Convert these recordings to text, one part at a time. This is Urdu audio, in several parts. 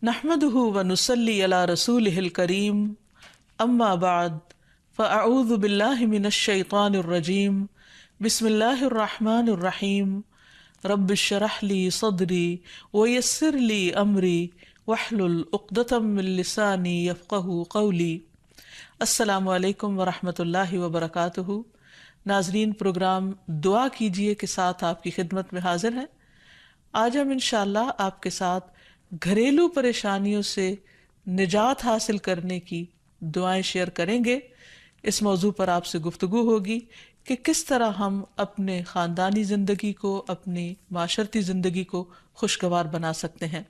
نحمده ونصلي على رسوله الكريم اما بعد فاعوذ بالله من الشيطان الرجيم بسم الله الرحمن الرحيم رب اشرح لي صدري ويسر لي امري واحلل عقدة من لساني يفقهوا قولي۔ السلام علیکم ورحمۃ اللہ وبرکاتہ۔ ناظرین، پروگرام دعا کیجئے کے ساتھ آپ کی خدمت میں حاضر ہیں۔ آج ہم انشاءاللہ آپ کے ساتھ گھریلو پریشانیوں سے نجات حاصل کرنے کی دعائیں شیئر کریں گے۔ اس موضوع پر آپ سے گفتگو ہوگی کہ کس طرح ہم اپنے خاندانی زندگی کو، اپنی معاشرتی زندگی کو خوشگوار بنا سکتے ہیں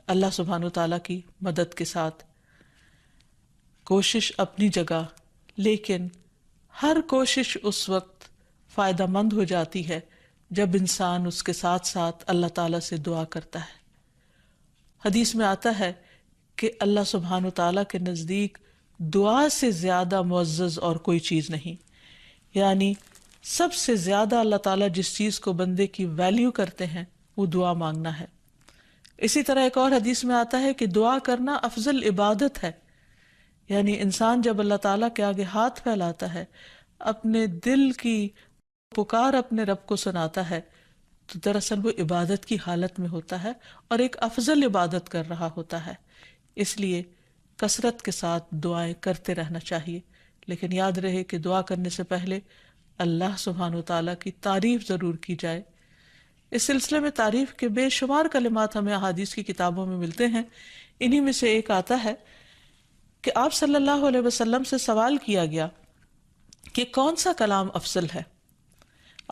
اللہ سبحانہ وتعالیٰ کی مدد کے ساتھ۔ کوشش اپنی جگہ، لیکن ہر کوشش اس وقت فائدہ مند ہو جاتی ہے جب انسان اس کے ساتھ ساتھ اللہ تعالیٰ سے دعا کرتا ہے۔ حدیث میں آتا ہے کہ اللہ سبحانہ وتعالیٰ کے نزدیک دعا سے زیادہ معزز اور کوئی چیز نہیں، یعنی سب سے زیادہ اللہ تعالیٰ جس چیز کو بندے کی ویلیو کرتے ہیں وہ دعا مانگنا ہے۔ اسی طرح ایک اور حدیث میں آتا ہے کہ دعا کرنا افضل عبادت ہے، یعنی انسان جب اللہ تعالیٰ کے آگے ہاتھ پھیلاتا ہے، اپنے دل کی پکار اپنے رب کو سناتا ہے، تو دراصل وہ عبادت کی حالت میں ہوتا ہے اور ایک افضل عبادت کر رہا ہوتا ہے۔ اس لیے کثرت کے ساتھ دعائیں کرتے رہنا چاہیے، لیکن یاد رہے کہ دعا کرنے سے پہلے اللہ سبحانہ وتعالیٰ کی تعریف ضرور کی جائے۔ اس سلسلے میں تعریف کے بے شمار کلمات ہمیں احادیث کی کتابوں میں ملتے ہیں۔ انہی میں سے ایک آتا ہے کہ آپ صلی اللہ علیہ وسلم سے سوال کیا گیا کہ کون سا کلام افضل ہے؟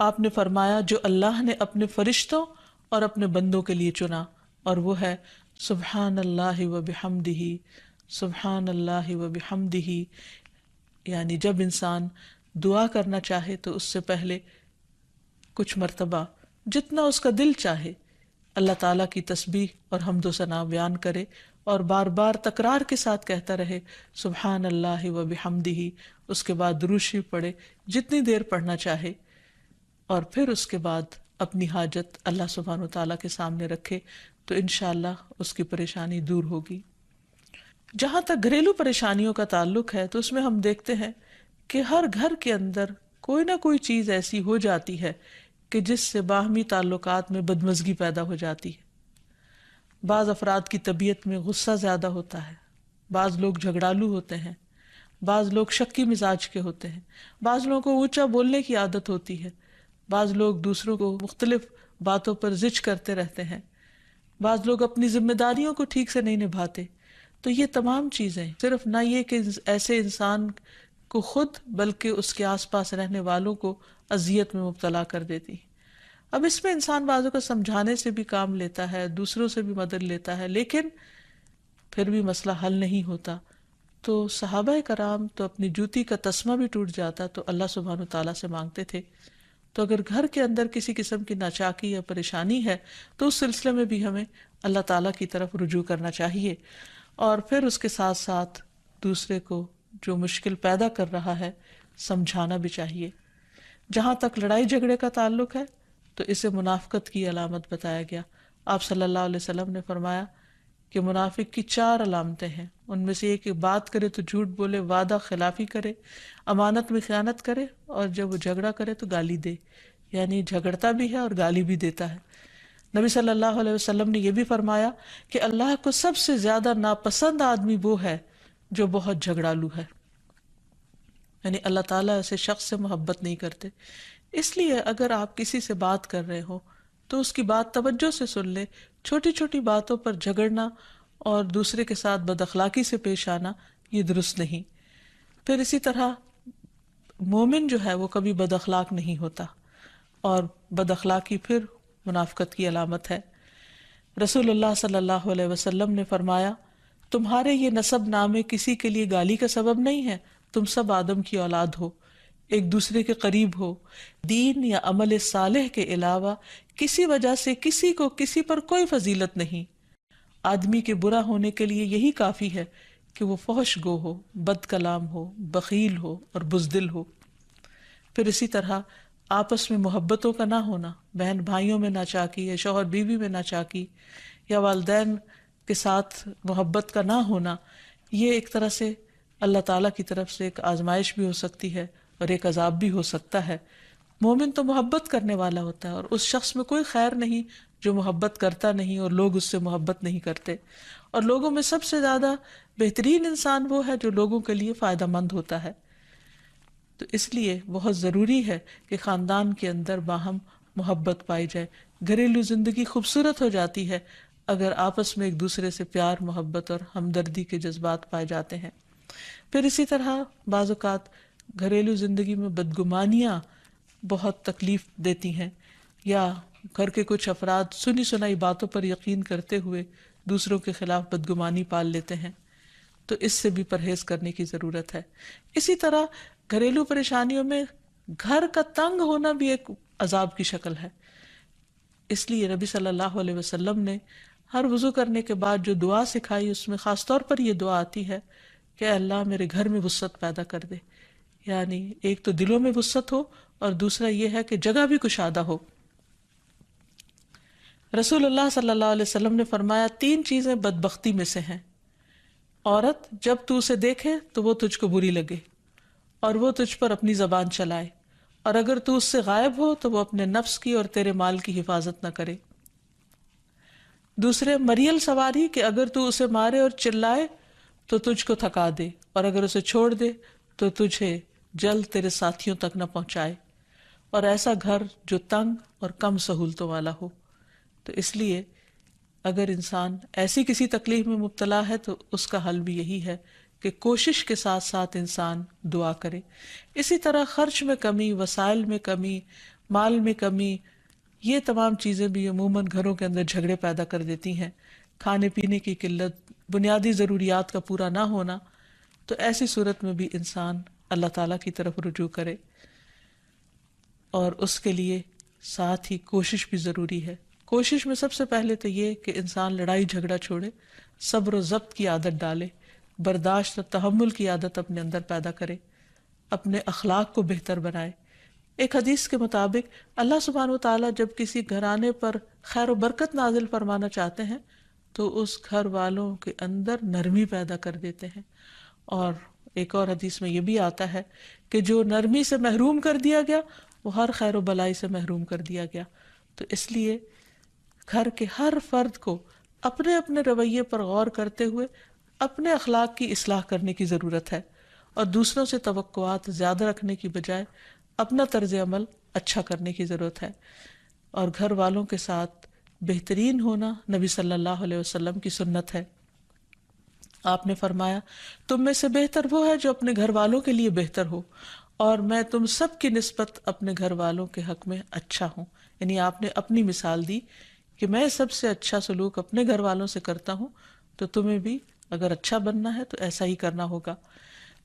آپ نے فرمایا جو اللہ نے اپنے فرشتوں اور اپنے بندوں کے لیے چنا، اور وہ ہے سبحان اللہ و بحمدہ، سبحان اللہ و بحمدہ۔ یعنی جب انسان دعا کرنا چاہے تو اس سے پہلے کچھ مرتبہ جتنا اس کا دل چاہے اللہ تعالیٰ کی تسبیح اور حمد و ثنا بیان کرے، اور بار بار تکرار کے ساتھ کہتا رہے سبحان اللہ و بحمدہ۔ اس کے بعد درود شریف پڑھے جتنی دیر پڑھنا چاہے، اور پھر اس کے بعد اپنی حاجت اللہ سبحانہ وتعالیٰ کے سامنے رکھے تو انشاءاللہ اس کی پریشانی دور ہوگی۔ جہاں تک گھریلو پریشانیوں کا تعلق ہے تو اس میں ہم دیکھتے ہیں کہ ہر گھر کے اندر کوئی نہ کوئی چیز ایسی ہو جاتی ہے کہ جس سے باہمی تعلقات میں بدمزگی پیدا ہو جاتی ہے۔ بعض افراد کی طبیعت میں غصہ زیادہ ہوتا ہے، بعض لوگ جھگڑالو ہوتے ہیں، بعض لوگ شکی مزاج کے ہوتے ہیں، بعض لوگوں کو اونچا بولنے کی عادت ہوتی ہے، بعض لوگ دوسروں کو مختلف باتوں پر زج کرتے رہتے ہیں، بعض لوگ اپنی ذمہ داریوں کو ٹھیک سے نہیں نبھاتے۔ تو یہ تمام چیزیں صرف نہ یہ کہ ایسے انسان کو خود بلکہ اس کے آس پاس رہنے والوں کو اذیت میں مبتلا کر دیتی۔ اب اس میں انسان بعضوں کو سمجھانے سے بھی کام لیتا ہے، دوسروں سے بھی مدد لیتا ہے، لیکن پھر بھی مسئلہ حل نہیں ہوتا۔ تو صحابہ کرام تو اپنی جوتی کا تسمہ بھی ٹوٹ جاتا تو اللہ سبحانہ تعالیٰ سے مانگتے تھے۔ تو اگر گھر کے اندر کسی قسم کی ناچاکی یا پریشانی ہے تو اس سلسلے میں بھی ہمیں اللہ تعالیٰ کی طرف رجوع کرنا چاہیے، اور پھر اس کے ساتھ ساتھ دوسرے کو جو مشکل پیدا کر رہا ہے سمجھانا بھی چاہیے۔ جہاں تک لڑائی جھگڑے کا تعلق ہے تو اسے منافقت کی علامت بتایا گیا۔ آپ صلی اللہ علیہ وسلم نے فرمایا کہ منافق کی 4 علامتیں ہیں، ان میں سے ایک بات کرے تو جھوٹ بولے، وعدہ خلافی کرے، امانت میں خیانت کرے، اور جب وہ جھگڑا کرے تو گالی دے، یعنی جھگڑتا بھی ہے اور گالی بھی دیتا ہے۔ نبی صلی اللہ علیہ وسلم نے یہ بھی فرمایا کہ اللہ کو سب سے زیادہ ناپسند آدمی وہ ہے جو بہت جھگڑالو ہے، یعنی اللہ تعالیٰ ایسے شخص سے محبت نہیں کرتے۔ اس لیے اگر آپ کسی سے بات کر رہے ہو تو اس کی بات توجہ سے سن لے۔ چھوٹی چھوٹی باتوں پر جھگڑنا اور دوسرے کے ساتھ بد اخلاقی سے پیش آنا یہ درست نہیں۔ پھر اسی طرح مومن جو ہے وہ کبھی بد اخلاق نہیں ہوتا، اور بد اخلاقی پھر منافقت کی علامت ہے۔ رسول اللہ صلی اللہ علیہ وسلم نے فرمایا تمہارے یہ نسب نامے کسی کے لیے گالی کا سبب نہیں ہے، تم سب آدم کی اولاد ہو، ایک دوسرے کے قریب ہو، دین یا عمل صالح کے علاوہ کسی وجہ سے کسی کو کسی پر کوئی فضیلت نہیں۔ آدمی کے برا ہونے کے لیے یہی کافی ہے کہ وہ فحش گو ہو، بد کلام ہو، بخیل ہو اور بزدل ہو۔ پھر اسی طرح آپس میں محبتوں کا نہ ہونا، بہن بھائیوں میں ناچاکی یا شوہر بیوی میں ناچاکی، یا والدین کے ساتھ محبت کا نہ ہونا، یہ ایک طرح سے اللہ تعالیٰ کی طرف سے ایک آزمائش بھی ہو سکتی ہے اور ایک عذاب بھی ہو سکتا ہے۔ مومن تو محبت کرنے والا ہوتا ہے، اور اس شخص میں کوئی خیر نہیں جو محبت کرتا نہیں اور لوگ اس سے محبت نہیں کرتے، اور لوگوں میں سب سے زیادہ بہترین انسان وہ ہے جو لوگوں کے لیے فائدہ مند ہوتا ہے۔ تو اس لیے بہت ضروری ہے کہ خاندان کے اندر باہم محبت پائی جائے۔ گھریلو زندگی خوبصورت ہو جاتی ہے اگر آپس میں ایک دوسرے سے پیار، محبت اور ہمدردی کے جذبات پائے جاتے ہیں۔ پھر اسی طرح بعض اوقات گھریلو زندگی میں بدگمانیاں بہت تکلیف دیتی ہیں، یا گھر کے کچھ افراد سنی سنائی باتوں پر یقین کرتے ہوئے دوسروں کے خلاف بدگمانی پال لیتے ہیں، تو اس سے بھی پرہیز کرنے کی ضرورت ہے۔ اسی طرح گھریلو پریشانیوں میں گھر کا تنگ ہونا بھی ایک عذاب کی شکل ہے۔ اس لیے نبی صلی اللہ علیہ وسلم نے ہر وضو کرنے کے بعد جو دعا سکھائی، اس میں خاص طور پر یہ دعا آتی ہے کہ اے اللہ میرے گھر میں وسعت پیدا کر دے، یعنی ایک تو دلوں میں وسعت ہو، اور دوسرا یہ ہے کہ جگہ بھی کشادہ ہو۔ رسول اللہ صلی اللہ علیہ وسلم نے فرمایا 3 چیزیں بدبختی میں سے ہیں۔ عورت جب تو اسے دیکھے تو وہ تجھ کو بری لگے، اور وہ تجھ پر اپنی زبان چلائے، اور اگر تو اس سے غائب ہو تو وہ اپنے نفس کی اور تیرے مال کی حفاظت نہ کرے۔ دوسرے، مریل سواری کہ اگر تو اسے مارے اور چلائے تو تجھ کو تھکا دے، اور اگر اسے چھوڑ دے تو تجھے جلد تیرے ساتھیوں تک نہ پہنچائے، اور ایسا گھر جو تنگ اور کم سہولتوں والا ہو۔ تو اس لیے اگر انسان ایسی کسی تکلیف میں مبتلا ہے تو اس کا حل بھی یہی ہے کہ کوشش کے ساتھ ساتھ انسان دعا کرے۔ اسی طرح خرچ میں کمی، وسائل میں کمی، مال میں کمی، یہ تمام چیزیں بھی عموماً گھروں کے اندر جھگڑے پیدا کر دیتی ہیں۔ کھانے پینے کی قلت، بنیادی ضروریات کا پورا نہ ہونا، تو ایسی صورت میں بھی انسان اللہ تعالیٰ کی طرف رجوع کرے، اور اس کے لیے ساتھ ہی کوشش بھی ضروری ہے۔ کوشش میں سب سے پہلے تو یہ کہ انسان لڑائی جھگڑا چھوڑے، صبر و ضبط کی عادت ڈالے، برداشت اور تحمل کی عادت اپنے اندر پیدا کرے، اپنے اخلاق کو بہتر بنائے۔ ایک حدیث کے مطابق اللہ سبحانہ و تعالیٰ جب کسی گھرانے پر خیر و برکت نازل فرمانا چاہتے ہیں تو اس گھر والوں کے اندر نرمی پیدا کر دیتے ہیں، اور ایک اور حدیث میں یہ بھی آتا ہے کہ جو نرمی سے محروم کر دیا گیا وہ ہر خیر و بلائی سے محروم کر دیا گیا۔ تو اس لیے گھر کے ہر فرد کو اپنے اپنے رویے پر غور کرتے ہوئے اپنے اخلاق کی اصلاح کرنے کی ضرورت ہے، اور دوسروں سے توقعات زیادہ رکھنے کی بجائے اپنا طرز عمل اچھا کرنے کی ضرورت ہے۔ اور گھر والوں کے ساتھ بہترین ہونا نبی صلی اللہ علیہ وسلم کی سنت ہے۔ آپ نے فرمایا تم میں سے بہتر وہ ہے جو اپنے گھر والوں کے لیے بہتر ہو، اور میں تم سب کی نسبت اپنے گھر والوں کے حق میں اچھا ہوں۔ یعنی آپ نے اپنی مثال دی کہ میں سب سے اچھا سلوک اپنے گھر والوں سے کرتا ہوں، تو تمہیں بھی اگر اچھا بننا ہے تو ایسا ہی کرنا ہوگا۔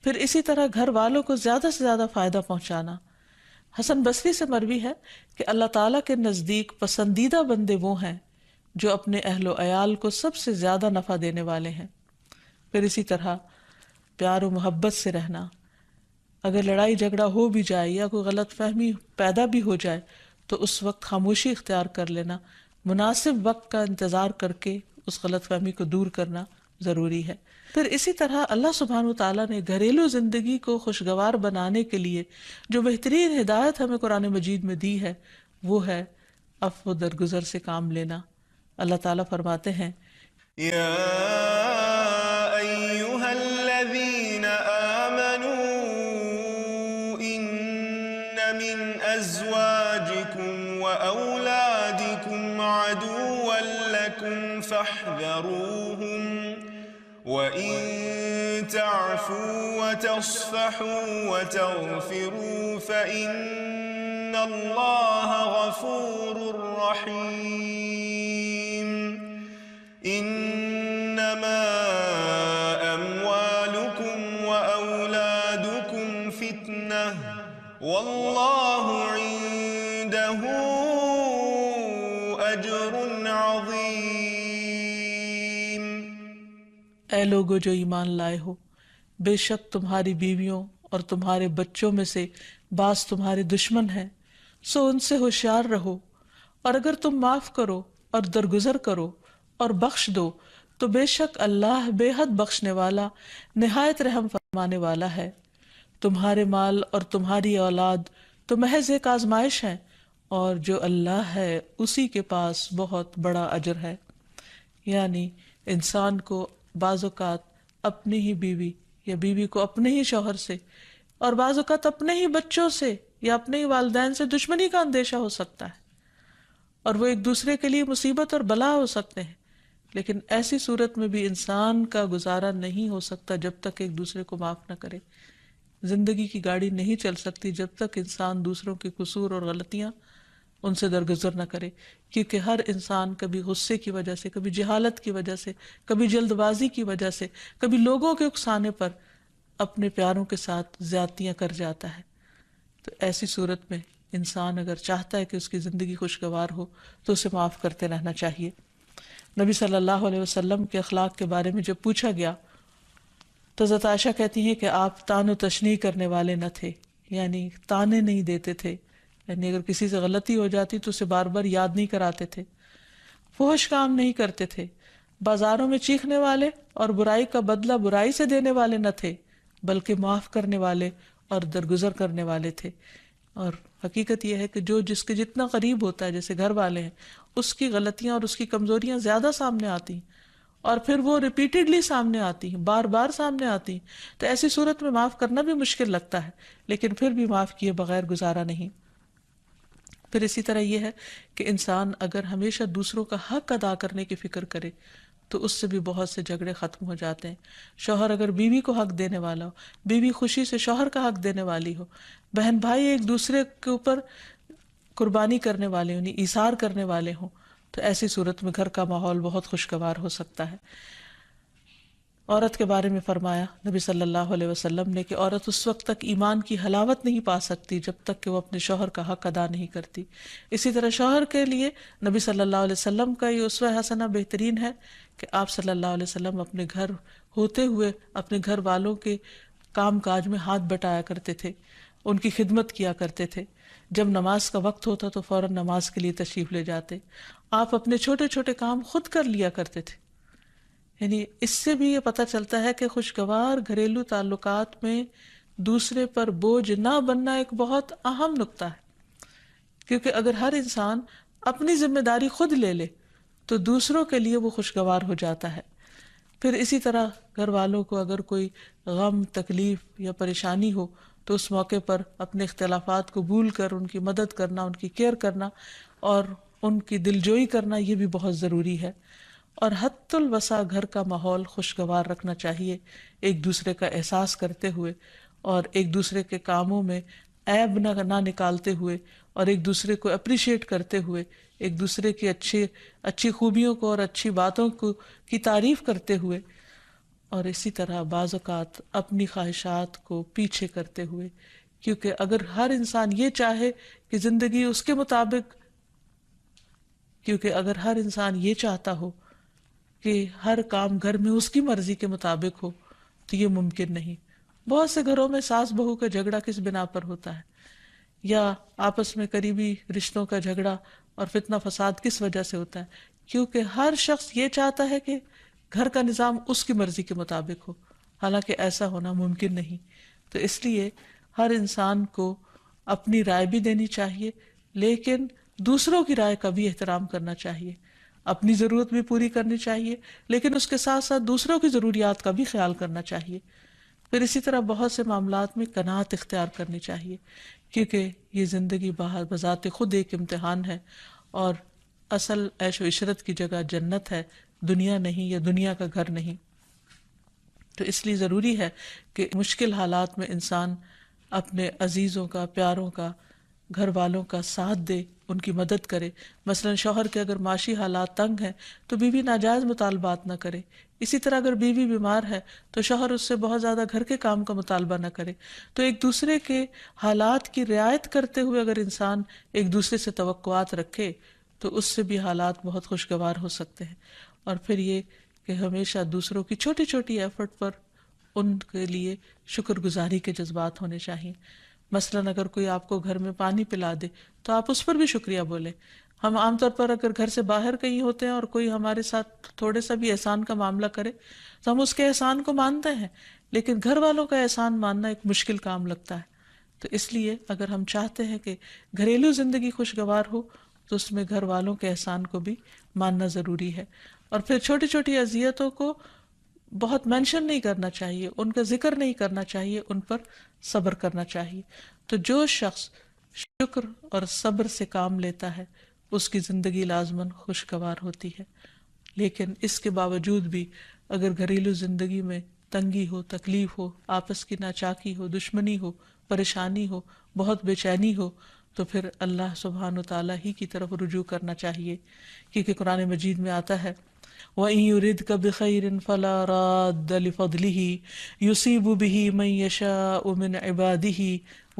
پھر اسی طرح گھر والوں کو زیادہ سے زیادہ فائدہ پہنچانا۔ حسن بصری سے مروی ہے کہ اللہ تعالیٰ کے نزدیک پسندیدہ بندے وہ ہیں جو اپنے اہل و عیال کو سب سے زیادہ نفع دینے والے ہیں۔ پھر اسی طرح پیار و محبت سے رہنا۔ اگر لڑائی جھگڑا ہو بھی جائے یا کوئی غلط فہمی پیدا بھی ہو جائے تو اس وقت خاموشی اختیار کر لینا، مناسب وقت کا انتظار کر کے اس غلط فہمی کو دور کرنا ضروری ہے۔ پھر اسی طرح اللہ سبحانہ وتعالیٰ نے گھریلو زندگی کو خوشگوار بنانے کے لیے جو بہترین ہدایت ہمیں قرآن مجید میں دی ہے وہ ہے عفو و درگزر سے کام لینا۔ اللہ تعالیٰ فرماتے ہیں یا ایہا الذین آمنوا ان من ازواجکم و اولادکم عدوا لکم فاحذروہم وَإِن تَعْفُوا وَتَصْفَحُوا وَتَغْفِرُوا فَإِنَّ اللَّهَ غَفُورٌ رَّحِيمٌ إِنَّمَا أَمْوَالُكُمْ وَأَوْلَادُكُمْ فِتْنَةٌ وَاللَّهُ عِندَهُ أَجْرٌ عَظِيمٌ۔ اے لوگو جو ایمان لائے ہو، بے شک تمہاری بیویوں اور تمہارے بچوں میں سے بعض تمہارے دشمن ہیں، سو ان سے ہوشیار رہو، اور اگر تم معاف کرو اور درگزر کرو اور بخش دو تو بے شک اللہ بے حد بخشنے والا نہایت رحم فرمانے والا ہے۔ تمہارے مال اور تمہاری اولاد تو محض ایک آزمائش ہے، اور جو اللہ ہے اسی کے پاس بہت بڑا اجر ہے۔ یعنی انسان کو بعض اوقات اپنی ہی بیوی یا بیوی کو اپنے ہی شوہر سے، اور بعض اوقات اپنے ہی بچوں سے یا اپنے ہی والدین سے دشمنی کا اندیشہ ہو سکتا ہے، اور وہ ایک دوسرے کے لیے مصیبت اور بلا ہو سکتے ہیں، لیکن ایسی صورت میں بھی انسان کا گزارا نہیں ہو سکتا جب تک ایک دوسرے کو معاف نہ کرے۔ زندگی کی گاڑی نہیں چل سکتی جب تک انسان دوسروں کے قصور اور غلطیاں ان سے درگزر نہ کرے، کیونکہ ہر انسان کبھی غصے کی وجہ سے، کبھی جہالت کی وجہ سے، کبھی جلد بازی کی وجہ سے، کبھی لوگوں کے اکسانے پر اپنے پیاروں کے ساتھ زیادتیاں کر جاتا ہے۔ تو ایسی صورت میں انسان اگر چاہتا ہے کہ اس کی زندگی خوشگوار ہو تو اسے معاف کرتے رہنا چاہیے۔ نبی صلی اللہ علیہ وسلم کے اخلاق کے بارے میں جب پوچھا گیا تو حضرت عائشہ کہتی ہیں کہ آپ طعن و تشنیع کرنے والے نہ تھے، یعنی طعنے نہیں دیتے تھے، یعنی اگر کسی سے غلطی ہو جاتی تو اسے بار بار یاد نہیں کراتے تھے، فحش کام نہیں کرتے تھے، بازاروں میں چیخنے والے اور برائی کا بدلہ برائی سے دینے والے نہ تھے، بلکہ معاف کرنے والے اور درگزر کرنے والے تھے۔ اور حقیقت یہ ہے کہ جو جس کے جتنا قریب ہوتا ہے، جیسے گھر والے ہیں، اس کی غلطیاں اور اس کی کمزوریاں زیادہ سامنے آتی ہیں، اور پھر وہ ریپیٹڈلی سامنے آتی ہیں، بار بار سامنے آتی ہیں، تو ایسی صورت میں معاف کرنا بھی مشکل لگتا ہے، لیکن پھر بھی معاف کیے بغیر گزارا نہیں۔ پھر اسی طرح یہ ہے کہ انسان اگر ہمیشہ دوسروں کا حق ادا کرنے کی فکر کرے تو اس سے بھی بہت سے جھگڑے ختم ہو جاتے ہیں۔ شوہر اگر بیوی کو حق دینے والا ہو، بیوی خوشی سے شوہر کا حق دینے والی ہو، بہن بھائی ایک دوسرے کے اوپر قربانی کرنے والے ہوں، ایثار کرنے والے ہوں، تو ایسی صورت میں گھر کا ماحول بہت خوشگوار ہو سکتا ہے۔ عورت کے بارے میں فرمایا نبی صلی اللہ علیہ وسلم نے کہ عورت اس وقت تک ایمان کی حلاوت نہیں پا سکتی جب تک کہ وہ اپنے شوہر کا حق ادا نہیں کرتی۔ اسی طرح شوہر کے لیے نبی صلی اللہ علیہ وسلم کا یہ اسوہ حسنہ بہترین ہے کہ آپ صلی اللہ علیہ وسلم اپنے گھر ہوتے ہوئے اپنے گھر والوں کے کام کاج میں ہاتھ بٹایا کرتے تھے، ان کی خدمت کیا کرتے تھے۔ جب نماز کا وقت ہوتا تو فوراً نماز کے لیے تشریف لے جاتے۔ آپ اپنے چھوٹے چھوٹے کام خود کر لیا کرتے تھے۔ یعنی اس سے بھی یہ پتہ چلتا ہے کہ خوشگوار گھریلو تعلقات میں دوسرے پر بوجھ نہ بننا ایک بہت اہم نقطہ ہے، کیونکہ اگر ہر انسان اپنی ذمہ داری خود لے لے تو دوسروں کے لیے وہ خوشگوار ہو جاتا ہے۔ پھر اسی طرح گھر والوں کو اگر کوئی غم، تکلیف یا پریشانی ہو تو اس موقع پر اپنے اختلافات کو بھول کر ان کی مدد کرنا، ان کی کیئر کرنا اور ان کی دلجوئی کرنا، یہ بھی بہت ضروری ہے۔ اور حد الوسع گھر کا ماحول خوشگوار رکھنا چاہیے، ایک دوسرے کا احساس کرتے ہوئے اور ایک دوسرے کے کاموں میں عیب نہ نکالتے ہوئے اور ایک دوسرے کو اپریشیٹ کرتے ہوئے، ایک دوسرے کی اچھی خوبیوں کو اور اچھی باتوں کی تعریف کرتے ہوئے، اور اسی طرح بعض اوقات اپنی خواہشات کو پیچھے کرتے ہوئے، کیونکہ اگر ہر انسان یہ چاہے کہ زندگی اس کے مطابق، کیونکہ اگر ہر انسان یہ چاہتا ہو کہ ہر کام گھر میں اس کی مرضی کے مطابق ہو تو یہ ممکن نہیں۔ بہت سے گھروں میں ساس بہو کا جھگڑا کس بنا پر ہوتا ہے، یا آپس میں قریبی رشتوں کا جھگڑا اور فتنہ فساد کس وجہ سے ہوتا ہے؟ کیونکہ ہر شخص یہ چاہتا ہے کہ گھر کا نظام اس کی مرضی کے مطابق ہو، حالانکہ ایسا ہونا ممکن نہیں۔ تو اس لیے ہر انسان کو اپنی رائے بھی دینی چاہیے، لیکن دوسروں کی رائے کا بھی احترام کرنا چاہیے، اپنی ضرورت بھی پوری کرنی چاہیے، لیکن اس کے ساتھ ساتھ دوسروں کی ضروریات کا بھی خیال کرنا چاہیے۔ پھر اسی طرح بہت سے معاملات میں قناعت اختیار کرنی چاہیے، کیونکہ یہ زندگی بذات خود ایک امتحان ہے، اور اصل عیش و عشرت کی جگہ جنت ہے، دنیا نہیں، یا دنیا کا گھر نہیں۔ تو اس لیے ضروری ہے کہ مشکل حالات میں انسان اپنے عزیزوں کا، پیاروں کا، گھر والوں کا ساتھ دے، ان کی مدد کرے۔ مثلا شوہر کے اگر معاشی حالات تنگ ہیں تو بیوی ناجائز مطالبات نہ کرے، اسی طرح اگر بیوی بیمار ہے تو شوہر اس سے بہت زیادہ گھر کے کام کا مطالبہ نہ کرے۔ تو ایک دوسرے کے حالات کی رعایت کرتے ہوئے اگر انسان ایک دوسرے سے توقعات رکھے تو اس سے بھی حالات بہت خوشگوار ہو سکتے ہیں۔ اور پھر یہ کہ ہمیشہ دوسروں کی چھوٹی چھوٹی ایفرٹ پر ان کے لیے شکر گزاری کے جذبات ہونے چاہیے۔ مثلاً اگر کوئی آپ کو گھر میں پانی پلا دے تو آپ اس پر بھی شکریہ بولیں۔ ہم عام طور پر اگر گھر سے باہر کہیں ہوتے ہیں اور کوئی ہمارے ساتھ تھوڑے سا بھی احسان کا معاملہ کرے تو ہم اس کے احسان کو مانتے ہیں، لیکن گھر والوں کا احسان ماننا ایک مشکل کام لگتا ہے. تو اس لیے اگر ہم چاہتے ہیں کہ گھریلو زندگی خوشگوار ہو تو اس میں گھر والوں کے احسان کو بھی ماننا ضروری ہے. اور پھر چھوٹی چھوٹی اذیتوں کو بہت مینشن نہیں کرنا چاہیے، ان کا ذکر نہیں کرنا چاہیے، ان پر صبر کرنا چاہیے. تو جو شخص شکر اور صبر سے کام لیتا ہے اس کی زندگی لازماً خوشگوار ہوتی ہے. لیکن اس کے باوجود بھی اگر گھریلو زندگی میں تنگی ہو، تکلیف ہو، آپس کی ناچاکی ہو، دشمنی ہو، پریشانی ہو، بہت بے چینی ہو، تو پھر اللہ سبحانہ وتعالیٰ ہی کی طرف رجوع کرنا چاہیے. کیونکہ قرآن مجید میں آتا ہے وَإِن يُرِدْكَ بِخَيْرٍ فَلَا رَادَّ لِفَضْلِهِ يُصِيبُ بِهِ مَن يَشَاءُ مِنْ عِبَادِهِ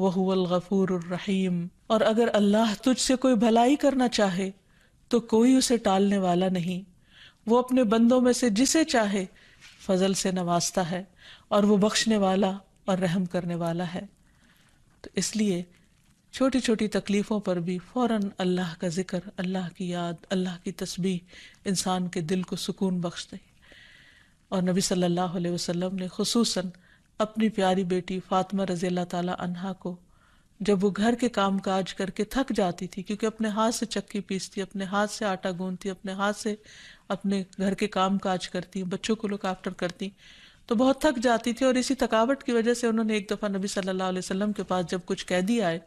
وَهُوَ الْغَفُورُ الرَّحِيمُ. اور اگر اللہ تجھ سے کوئی بھلائی کرنا چاہے تو کوئی اسے ٹالنے والا نہیں، وہ اپنے بندوں میں سے جسے چاہے فضل سے نوازتا ہے اور وہ بخشنے والا اور رحم کرنے والا ہے. تو اس لیے چھوٹی چھوٹی تکلیفوں پر بھی فوراً اللہ کا ذکر، اللہ کی یاد، اللہ کی تسبیح انسان کے دل کو سکون بخش دے. اور نبی صلی اللہ علیہ وسلم نے خصوصاً اپنی پیاری بیٹی فاطمہ رضی اللہ تعالی عنہا کو جب وہ گھر کے کام کاج کر کے تھک جاتی تھی، کیونکہ اپنے ہاتھ سے چکی پیستی، اپنے ہاتھ سے آٹا گوندتی، اپنے ہاتھ سے اپنے گھر کے کام کاج کرتی، بچوں کو لک آفٹر کرتی، تو بہت تھک جاتی تھی. اور اسی تھکاوٹ کی وجہ سے انہوں نے ایک دفعہ نبی صلی اللہ علیہ وسلم کے پاس جب کچھ قیدی آئے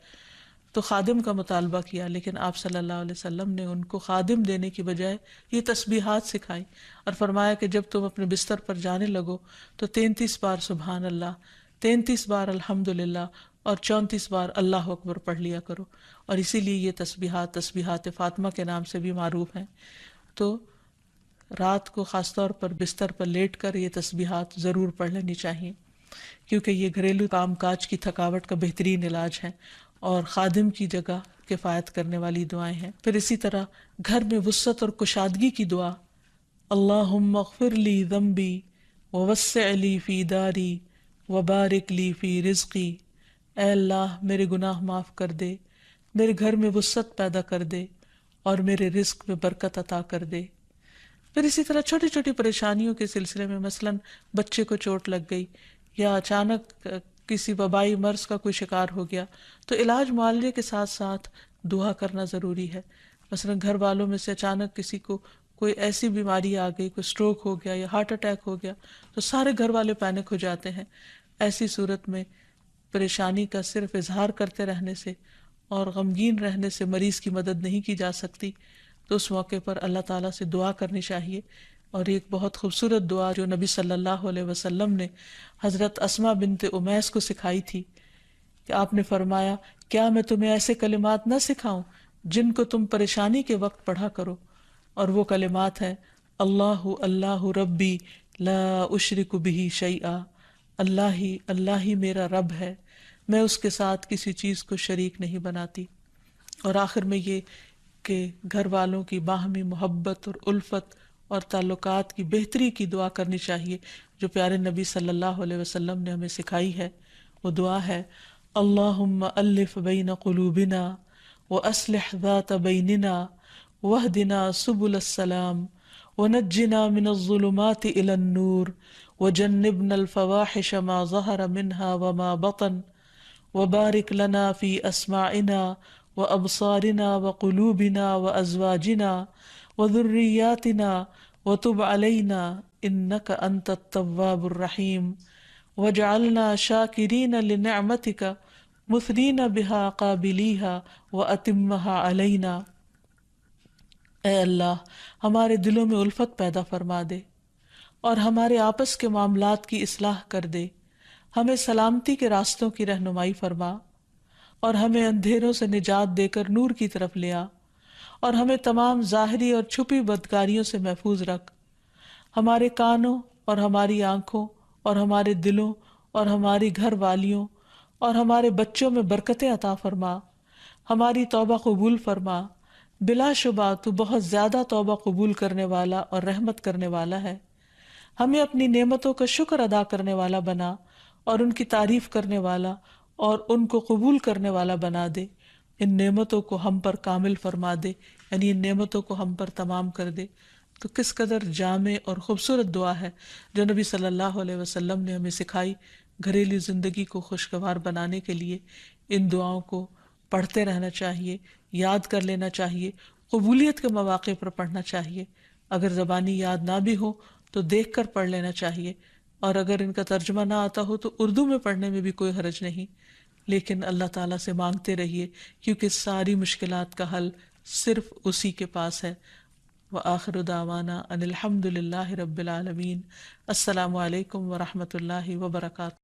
تو خادم کا مطالبہ کیا، لیکن آپ صلی اللہ علیہ وسلم نے ان کو خادم دینے کی بجائے یہ تسبیحات سکھائی اور فرمایا کہ جب تم اپنے بستر پر جانے لگو تو 33 بار سبحان اللہ، 33 بار الحمدللہ اور 34 بار اللہ اکبر پڑھ لیا کرو. اور اسی لیے یہ تسبیحات فاطمہ کے نام سے بھی معروف ہیں. تو رات کو خاص طور پر بستر پر لیٹ کر یہ تسبیحات ضرور پڑھ لینی چاہیے، کیونکہ یہ گھریلو کام کاج کی تھکاوٹ کا بہترین علاج ہے اور خادم کی جگہ کفایت کرنے والی دعائیں ہیں. پھر اسی طرح گھر میں وسعت اور کشادگی کی دعا، اللہم اغفر لی ذنبی ووسع لی فی داری وبارک لی فی رزقی. اے اللہ میرے گناہ معاف کر دے، میرے گھر میں وسعت پیدا کر دے اور میرے رزق میں برکت عطا کر دے. پھر اسی طرح چھوٹی چھوٹی پریشانیوں کے سلسلے میں مثلاً بچے کو چوٹ لگ گئی یا اچانک کسی وبائی مرض کا کوئی شکار ہو گیا تو علاج معالجے کے ساتھ ساتھ دعا کرنا ضروری ہے. مثلاً گھر والوں میں سے اچانک کسی کو کوئی ایسی بیماری آ گئی، کوئی سٹروک ہو گیا یا ہارٹ اٹیک ہو گیا تو سارے گھر والے پینک ہو جاتے ہیں. ایسی صورت میں پریشانی کا صرف اظہار کرتے رہنے سے اور غمگین رہنے سے مریض کی مدد نہیں کی جا سکتی. تو اس موقع پر اللہ تعالیٰ سے دعا کرنی چاہیے. اور ایک بہت خوبصورت دعا جو نبی صلی اللہ علیہ وسلم نے حضرت اسماء بنت امیس کو سکھائی تھی کہ آپ نے فرمایا کیا میں تمہیں ایسے کلمات نہ سکھاؤں جن کو تم پریشانی کے وقت پڑھا کرو. اور وہ کلمات ہیں اللہ اللہ ربی لا اشرک بہ شیئا، اللہ ہی میرا رب ہے، میں اس کے ساتھ کسی چیز کو شریک نہیں بناتی. اور آخر میں یہ کہ گھر والوں کی باہمی محبت اور الفت اور تعلقات کی بہتری کی دعا کرنی چاہیے جو پیارے نبی صلی اللہ علیہ وسلم نے ہمیں سکھائی ہے. وہ دعا ہے اللہم الف بین قلوبنا واصلح ذات بیننا واہدنا سبل السلام ونجنا من الظلمات الى النور وجنبنا الفواحش ما ظہر منها وما بطن وبارک لنا فی اسماعنا وابصارنا وقلوبنا وازواجنا وذریاتنا وتب علینا انک انت التواب الرحیم وجعلنا شاکرین لنعمتک مثنین بها قابلیہا واتمہا علینا. اے اللہ ہمارے دلوں میں الفت پیدا فرما دے اور ہمارے آپس کے معاملات کی اصلاح کر دے. ہمیں سلامتی کے راستوں کی رہنمائی فرما اور ہمیں اندھیروں سے نجات دے کر نور کی طرف لے آ اور ہمیں تمام ظاہری اور چھپی بدکاریوں سے محفوظ رکھ. ہمارے کانوں اور ہماری آنکھوں اور ہمارے دلوں اور ہماری گھر والیوں اور ہمارے بچوں میں برکتیں عطا فرما. ہماری توبہ قبول فرما، بلا شبہ تو بہت زیادہ توبہ قبول کرنے والا اور رحمت کرنے والا ہے. ہمیں اپنی نعمتوں کا شکر ادا کرنے والا بنا اور ان کی تعریف کرنے والا اور ان کو قبول کرنے والا بنا دے. ان نعمتوں کو ہم پر کامل فرما دے، یعنی ان نعمتوں کو ہم پر تمام کر دے۔ تو کس قدر جامع اور خوبصورت دعا ہے جو نبی صلی اللہ علیہ وسلم نے ہمیں سکھائی۔ گھریلو زندگی کو خوشگوار بنانے کے لیے ان دعاؤں کو پڑھتے رہنا چاہیے، یاد کر لینا چاہیے، قبولیت کے مواقع پر پڑھنا چاہیے۔ اگر زبانی یاد نہ بھی ہو تو دیکھ کر پڑھ لینا چاہیے، اور اگر ان کا ترجمہ نہ آتا ہو تو اردو میں پڑھنے میں بھی کوئی حرج نہیں، لیکن اللہ تعالیٰ سے مانگتے رہیے کیونکہ ساری مشکلات کا حل صرف اسی کے پاس ہے۔ وآخر دعوانا ان الحمد للہ رب العالمین۔ السلام علیکم ورحمۃ اللہ وبرکاتہ۔